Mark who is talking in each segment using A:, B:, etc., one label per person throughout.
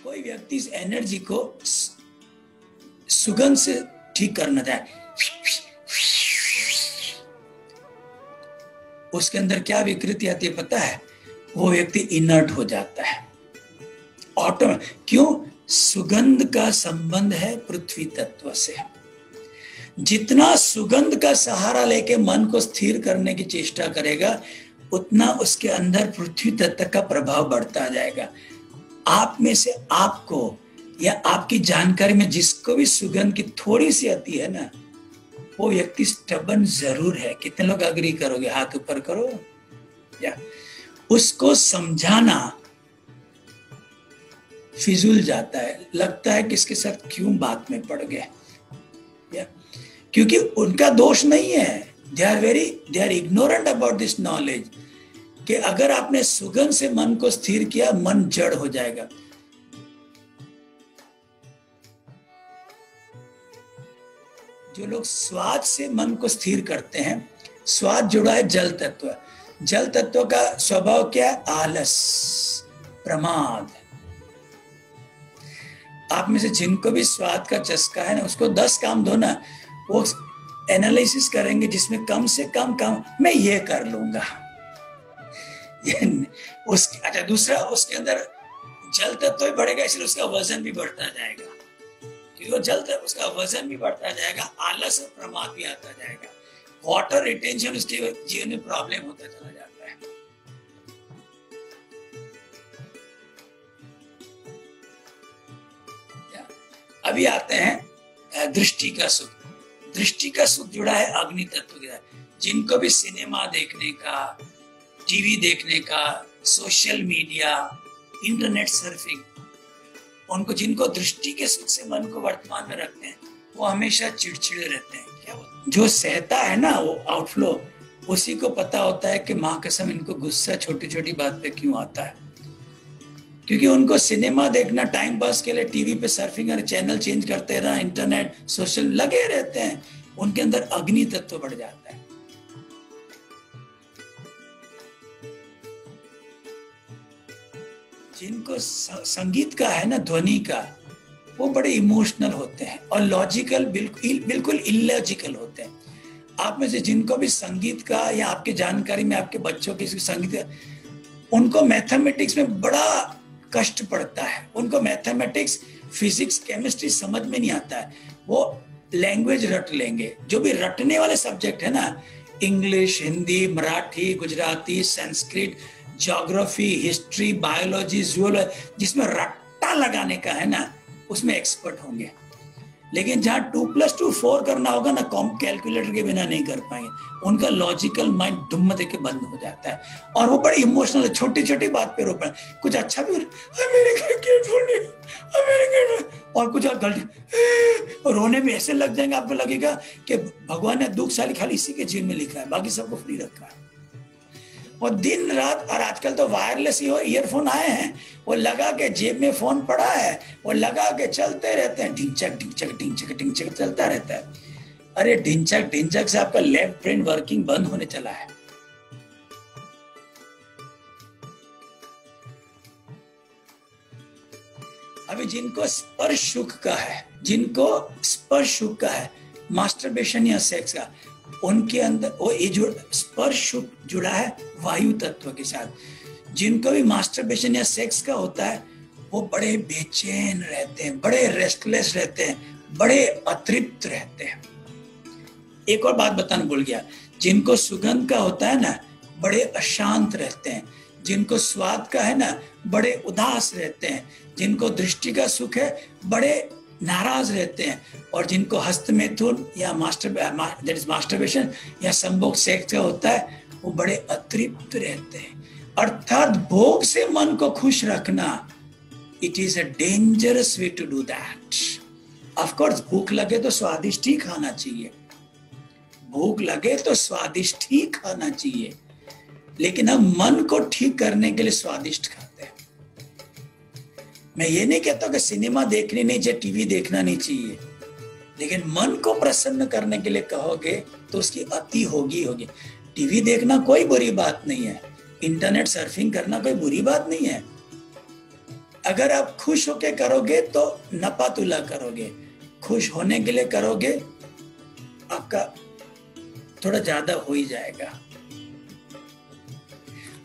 A: कोई व्यक्ति इस एनर्जी को सुगंध से ठीक करना चाहे, उसके अंदर क्या विकृति आती है पता है? वो व्यक्ति इनर्ट हो जाता है ऑटोमेटिक। क्यों? सुगंध का संबंध है पृथ्वी तत्व से। जितना सुगंध का सहारा लेके मन को स्थिर करने की चेष्टा करेगा, उतना उसके अंदर पृथ्वी तत्व का प्रभाव बढ़ता जाएगा। आप में से आपको या आपकी जानकारी में जिसको भी सुगंध की थोड़ी सी आती है ना, वो व्यक्ति स्टबन जरूर है। कितने लोग अग्री करोगे? हाथ ऊपर करो। या उसको समझाना फिजूल जाता है, लगता है कि इसके साथ क्यों बात में पड़ गए। या क्योंकि उनका दोष नहीं है, they are ignorant about this knowledge कि अगर आपने सुगंध से मन को स्थिर किया, मन जड़ हो जाएगा। जो लोग स्वाद से मन को स्थिर करते हैं, स्वाद जुड़ा है जल तत्व। जल तत्व का स्वभाव क्या है? आलस, प्रमाद। आप में से जिनको भी स्वाद का चस्का है ना, उसको 10 काम दो ना, वो एनालिसिस करेंगे जिसमें कम से कम काम मैं ये कर लूंगा। अच्छा, दूसरा, उसके अंदर जल तत्व भी बढ़ेगा, इसलिए उसका वजन भी बढ़ता जाएगा। क्योंकि वो जल तत्व, उसका वजन भी बढ़ता जाएगा, आलस और प्रमाद भी आता जाएगा, वाटर रिटेंशन उसके जीवन में प्रॉब्लम होता चला जाता है। अभी आते हैं दृष्टि का सुख। दृष्टि का सुख जुड़ा है अग्नि तत्व के साथ। जिनको भी सिनेमा देखने का, टीवी देखने का, सोशल मीडिया, इंटरनेट सर्फिंग, उनको जिनको दृष्टि के सुख से मन को वर्तमान में रखते हैं, वो हमेशा चिड़चिड़े रहते हैं। क्या जो सहता है ना वो आउटफ्लो, उसी को पता होता है कि माँ कसम इनको गुस्सा छोटी छोटी बात पे क्यों आता है। क्योंकि उनको सिनेमा देखना टाइम पास के लिए, टीवी पे सर्फिंग और चैनल चेंज करते रहना, इंटरनेट सोशल लगे रहते हैं, उनके अंदर अग्नि तत्व बढ़ जाता है। जिनको संगीत का है ना, ध्वनि का, वो बड़े इमोशनल होते हैं और लॉजिकल बिल्कुल इलॉजिकल होते हैं। आप में से जिनको भी संगीत का या आपकी जानकारी में आपके बच्चों की संगीत का, उनको मैथमेटिक्स में बड़ा कष्ट पड़ता है। उनको मैथमेटिक्स, फिजिक्स, केमिस्ट्री समझ में नहीं आता है। वो लैंग्वेज रट लेंगे। जो भी रटने वाले सब्जेक्ट है ना, English, Hindi, Marathi, Gujarati, Sanskrit, geography, history, biology, zoology, जिसमें रट्टा लगाने का है ना, उसमें एक्सपर्ट होंगे। लेकिन जहां 2+2 4 करना होगा ना, कैलकुलेटर के बिना नहीं कर पाएंगे। उनका लॉजिकल माइंड दुम देके बंद हो जाता है और वो बड़ी इमोशनल, छोटी छोटी बात पे रो पड़े। कुछ अच्छा भी और कुछ गलती, रोने में ऐसे लग जाएंगे, आपको लगेगा कि भगवान ने दुख साली खाली इसी के जीवन में लिखा है, बाकी सबको फ्री रखा है। और दिन रात, और आजकल तो वायरलेस ईयरफोन आए हैं, वो लगा के जेब में फोन पड़ा है, वो लगा के चलते रहते हैं, ढिंचक ढिंचक ढिंचक ढिंचक चलता रहता है। अरे ढिंचक ढिंचक से आपका लेफ्ट ब्रेन वर्किंग बंद होने चला है। अभी जिनको स्पर्श सुख का है, जिनको स्पर्श सुख का है, मास्टरबेशन या सेक्स का, उनके अंदर वो ये जो स्पर्श जुड़ा है वायु तत्व के साथ। जिनको भी मास्टरबेशन या सेक्स का होता है, वो बड़े बेचैन रहते हैं, बड़े रेस्टलेस रहते हैं, बड़े अतृप्त रहते हैं। एक और बात बताना भूल गया, जिनको सुगंध का होता है ना, बड़े अशांत रहते हैं। जिनको स्वाद का है ना, बड़े उदास रहते हैं। जिनको दृष्टि का सुख है, बड़े नाराज रहते हैं। और जिनको हस्तमैथुन या मास्टरबेशन या संभोग सेक्स का होता है, वो बड़े अतृप्त रहते हैं। अर्थात भोग से मन को खुश रखना, it is a dangerous way to do that. Of course भूख लगे तो स्वादिष्ट ही खाना चाहिए, भूख लगे तो स्वादिष्ट ही खाना चाहिए, लेकिन हम मन को ठीक करने के लिए स्वादिष्ट खाते हैं। मैं ये नहीं कहता कि सिनेमा देखनी नहीं चाहिए, टीवी देखना नहीं चाहिए, लेकिन मन को प्रसन्न करने के लिए कहोगे तो उसकी अति होगी। टीवी देखना कोई बुरी बात नहीं है, इंटरनेट सर्फिंग करना कोई बुरी बात नहीं है। अगर आप खुश होके करोगे तो नपातुला करोगे, खुश होने के लिए करोगे आपका थोड़ा ज्यादा हो ही जाएगा।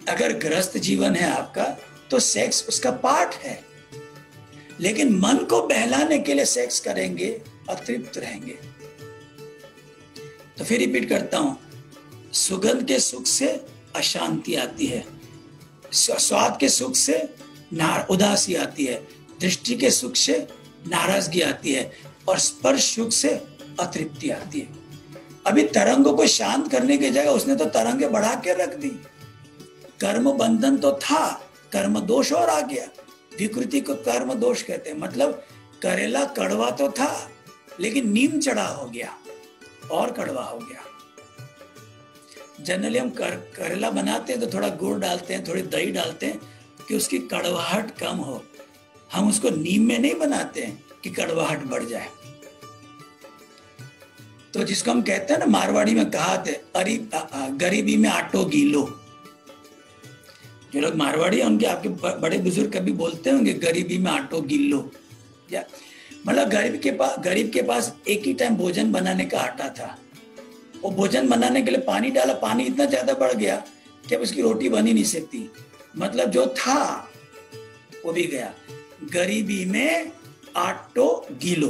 A: अगर ग्रस्त जीवन है आपका तो सेक्स उसका पार्ट है, लेकिन मन को बहलाने के लिए सेक्स करेंगे, अतृप्त रहेंगे। तो फिर रिपीट करता हूं, सुगंध के सुख से अशांति आती है, स्वाद के सुख से उदासी आती है, दृष्टि के सुख से नाराजगी आती है, और स्पर्श सुख से अतृप्ति आती है। अभी तरंगों को शांत करने की जगह उसने तो तरंगे बढ़ा के रख दी। कर्म बंधन तो था, कर्म दोष और आ गया। विकृति को कर्म दोष कहते हैं, मतलब करेला कड़वा तो था लेकिन नीम चढ़ा हो गया और कड़वा हो गया। जनरली हम करेला बनाते हैं तो थोड़ा गुड़ डालते हैं, थोड़ी दही डालते हैं कि उसकी कड़वाहट कम हो। हम उसको नीम में नहीं बनाते हैं कि कड़वाहट बढ़ जाए। तो जिसको हम कहते हैं ना, मारवाड़ी में कहावत है, गरीबी में आटो गीलो। जो लोग मारवाड़ी है उनके आपके बड़े बुजुर्ग कभी बोलते होंगे गरीबी में आटो गिल्लो, या मतलब गरीब के पास एक ही टाइम भोजन बनाने का आटा था। वो भोजन बनाने के लिए पानी डाला, पानी इतना ज्यादा बढ़ गया कि अब उसकी रोटी बन ही नहीं सकती। मतलब जो था वो भी गया। गरीबी में आटो गीलो,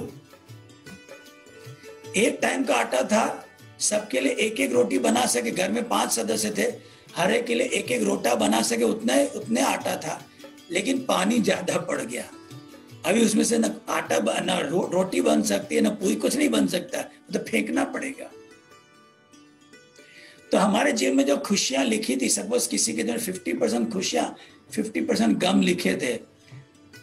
A: एक टाइम का आटा था, सबके लिए एक एक रोटी बना सके। घर में 5 सदस्य थे, हर एक के लिए एक एक रोटा बना सके, उतने आटा था, लेकिन पानी ज्यादा पड़ गया। अभी उसमें से न आटा न रोटी बन सकती है, न पूरी, कुछ नहीं बन सकता, तो फेंकना पड़ेगा। तो हमारे जीवन में जो खुशियां लिखी थी, सपोज किसी के अंदर 50% खुशियां, 50% गम लिखे थे,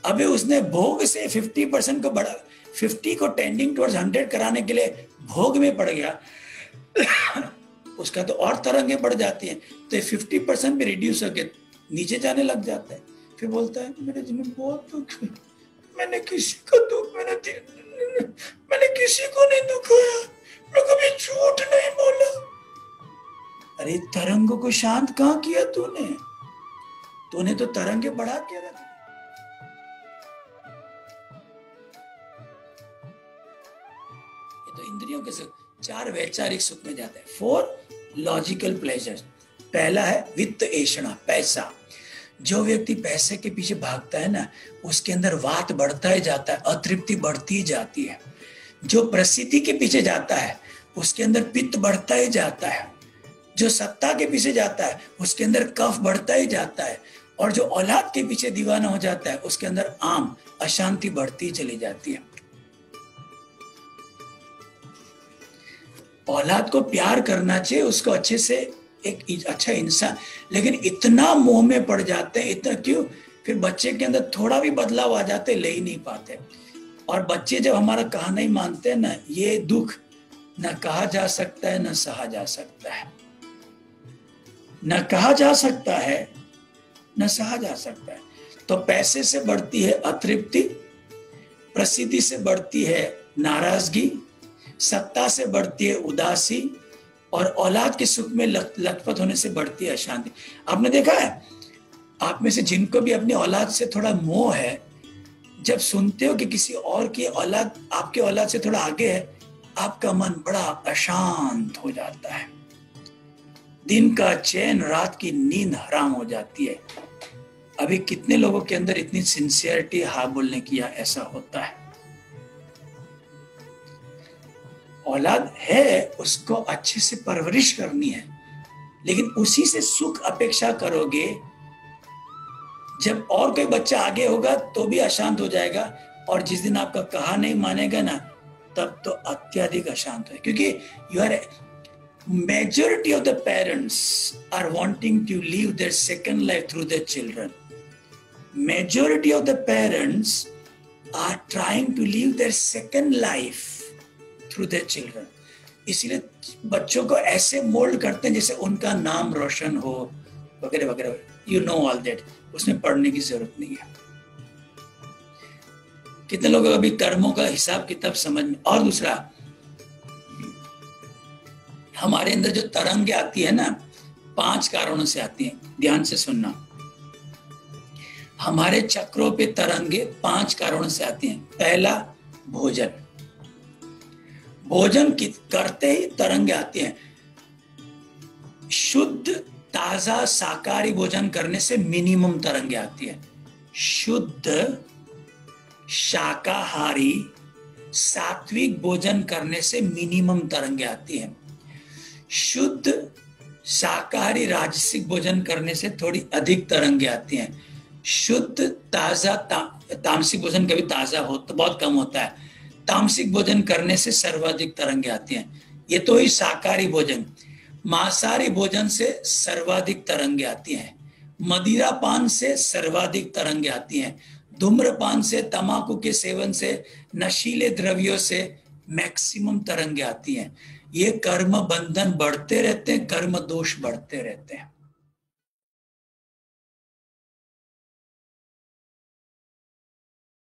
A: अभी उसने भोग से 50% को बढ़ा, 50 को टेंडिंग टुवर्ड्स 100 कराने के लिए भोग में पड़ गया। उसका तो और तरंगे बढ़ जाती हैं। तो 50% भी रिड्यूस होकर नीचे जाने लग जाता है। फिर बोलता है मेरे जीवन में बहुत दुख है, मैंने किसी को दुख, मैंने किसी को नहीं दुखाया, मैं कभी झूठ नहीं बोला। अरे तरंगों को शांत कहाँ किया तूने तो तरंगे बढ़ा के रख। ये तो इंद्रियों के सुख, 4 वैचारिक सुख में जाते हैं। 4 लॉजिकल प्लेजर्स। पहला है वित्त ऐषणा, पैसा। जो व्यक्ति पैसे के पीछे भागता है ना, उसके अंदर वात बढ़ता ही जाता है, अतृप्ति बढ़ती ही जाती है। जो प्रसिद्धि के पीछे जाता है उसके अंदर पित्त बढ़ता ही जाता है। जो सत्ता के पीछे जाता है उसके अंदर कफ बढ़ता ही जाता है। और जो औलाद के पीछे दीवाना हो जाता है उसके अंदर आम अशांति बढ़ती ही चली जाती है। औलाद को प्यार करना चाहिए, उसको अच्छे से, एक अच्छा इंसान, लेकिन इतना मोह में पड़ जाते हैं, इतना क्यों? फिर बच्चे के अंदर थोड़ा भी बदलाव आ जाते, ले ही नहीं पाते। और बच्चे जब हमारा कहा नहीं मानते हैं ना, ये दुख न कहा जा सकता है न सहा जा सकता है, न कहा जा सकता है न सहा जा सकता है। तो पैसे से बढ़ती है अतृप्ति, प्रसिद्धि से बढ़ती है नाराजगी, सत्ता से बढ़ती है उदासी, और औलाद के सुख में लथपथ होने से बढ़ती है अशांति। आपने देखा है, आप में से जिनको भी अपनी औलाद से थोड़ा मोह है, जब सुनते हो कि किसी और की औलाद आपके औलाद से थोड़ा आगे है, आपका मन बड़ा अशांत हो जाता है। दिन का चैन, रात की नींद हराम हो जाती है। अभी कितने लोगों के अंदर इतनी सिंसियरिटी हाँ बोलने की या ऐसा होता है? औलाद है, उसको अच्छे से परवरिश करनी है, लेकिन उसी से सुख अपेक्षा करोगे। जब और कोई बच्चा आगे होगा तो भी अशांत हो जाएगा, और जिस दिन आपका कहा नहीं मानेगा ना, तब तो अत्यधिक अशांत है। क्योंकि you are majority of the parents are wanting to live their second life through their children. Majority of the parents are trying to live their second life through their children. इसलिए बच्चों को ऐसे मोल्ड करते हैं जैसे उनका नाम रोशन हो, वगैरह वगैरह। You know all that. उसमें पढ़ने की जरूरत नहीं है। कितने लोगों को अभी कर्मों का हिसाब किताब समझ में। और दूसरा, हमारे अंदर जो तरंगे आती है ना, 5 कारणों से आती है। ध्यान से सुनना। हमारे चक्रों पे तरंगे 5 कारणों से आती हैं। पहला, भोजन। भोजन करते ही तरंगे आती हैं। शुद्ध ताजा शाकाहारी भोजन करने से मिनिमम तरंगे आती है। शुद्ध शाकाहारी सात्विक भोजन करने से मिनिमम तरंगे आती हैं। शुद्ध शाकाहारी राजसिक भोजन करने से थोड़ी अधिक तरंगे आती हैं। शुद्ध ताजा तामसिक भोजन कभी ताजा हो तो बहुत कम होता है। तामसिक भोजन करने से सर्वाधिक तरंगे आती हैं। ये तो ही शाकाहारी भोजन। मांसाहारी भोजन से सर्वाधिक तरंगे आती हैं। मदिरा पान से सर्वाधिक तरंगे आती हैं। धूम्रपान से, तंबाकू के सेवन से, नशीले द्रव्यों से मैक्सिमम तरंगे आती हैं। ये कर्म बंधन बढ़ते रहते हैं, कर्म दोष बढ़ते रहते हैं।